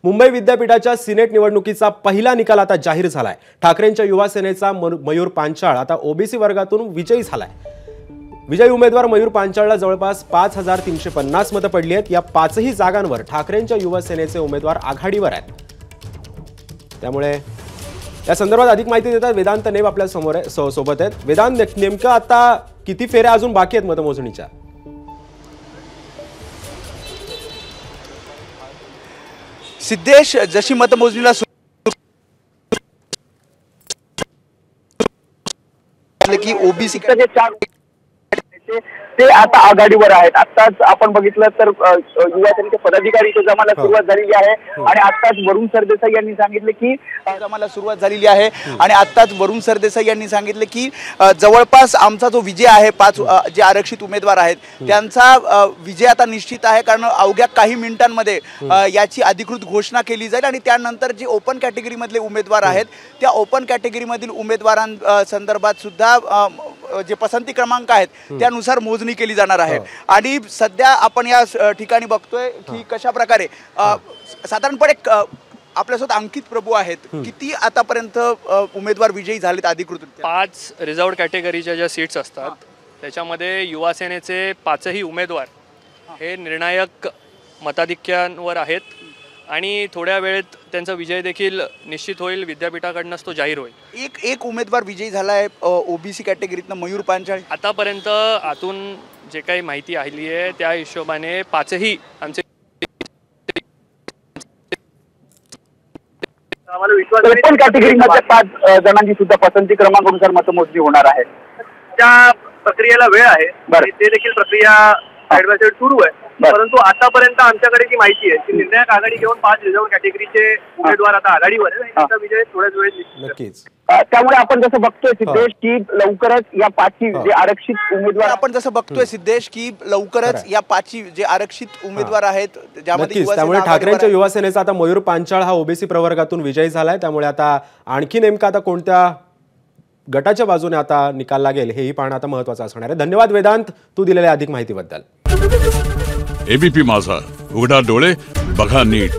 मुंबई विद्यापीठाच्या सिनेट निवडणुकीचा पहिला निकाल आता जाहीर झालाय। ठाकरेंच्या युवा सेनेचा मयूर पांचाळ आता ओबीसी वर्गातून विजयी झालाय। विजयी उमेदवार मयूर पांचाळला जवळपास 5350 मतं पडली आहेत। या पाचही जागांवर ठाकरेंच्या युवा सेनेचे उमेदवार आघाडीवर आहेत। त्यामुळे या संदर्भात अधिक माहिती देतात वेदांत नेब आपल्या सोबत आहेत। वेदांत, नेमकं आता किती फेऱ्या अजून बाकी आहेत मतमोजणीच्या? सिद्धेश, जशी मतमोजणीला की ओबीसी ते आता आघाडीवर आहेत। आताच आपण बघितलं तर युवा सेनेचे पदाधिकारी जमाला सुरुवात झालेली आहे आणि आताच वरुण सरदेसाई यांनी सांगितले की जमाला सुरुवात झालेली आहे आणि आताच वरुण सरदेसाई यांनी सांगितले की जवळपास आमचा जो विजय आहे 5 जे आरक्षित उमेदवार आहेत त्यांचा विजय आता निश्चित आहे, कारण अवघ्या काही मिनिटांमध्ये याची अधिकृत घोषणा केली जाईल आणि त्यानंतर जे ओपन कॅटेगरी मधले उमेदवार आहेत त्या ओपन कॅटेगरी मधील उमेदवारांसंदर्भात सुद्धा जे पसंती क्रमांक आहेत त्यानुसार मोजणी केली जाणार आहे। आणि सध्या आपण या ठिकाणी बघतोय की कशा प्रकारे साधारणपणे आपल्यासोबत अंकित प्रभू आहेत, किती आतापर्यंत उमेदवार विजयी झालेत अधिकृत? 5 रिझर्व्ड कॅटेगरीच्या ज्या सीट्स असतात त्याच्यामध्ये युवा सेनेचे 5ही उमेदवार हे निर्णायक मताधिक्यांवर आहेत आणि थोड्या वेळेत त्यांचा विजय देखील निश्चित होईल। विद्यापीठाकडूनच तो जाहीर होईल। एक उमेदवार विजयी झालाय ओबीसी कॅटेगरीतनं मयूर पांचाळ। आतापर्यंत आतून जे काही माहिती आली आहे त्या हिशोबाने 5ही आमचे ओपन कॅटेगरीमध्ये 5 जणांची सुद्धा पसंती क्रमांकानुसार मतमोजणी होणार आहे। त्या प्रक्रियेला वेळ आहे, ते देखील प्रक्रिया साइड बाय साइड सुरू आहे। परंतु आतापर्यंत आमच्याकडे जी माहिती आहे की निर्णायक आघाडी घेऊन 5 रिझर्व्ड कॅटेगरीचे उमेदवार आता आघाडीवर आहे। त्यांचा विजय थोड्याच वेळेत नक्कीच। त्यामुळे आपण जसं बघतोय सिद्धेश की लवकरच या 5 जे आरक्षित उमेदवार आपण जसं बघतोय सिद्धेश की लवकरच या 5 जे आरक्षित उमेदवार आहेत ज्यामध्ये त्यामुळे ठाकरेंच्या युवा सेनेचा आता मयूर पांचाळ हा ओबीसी प्रवर्गातून विजयी झालाय। त्यामुळे आता आणखी नेमका आता कोणत्या गटाच्या बाजूने आता निकाल लागेल हेही पाहणं आता महत्त्वाचं असणार आहे। धन्यवाद वेदांत, तू दिलेल्या अधिक माहितीबद्दल। एबीपी माझा, उघडा डोळे बघा नीट।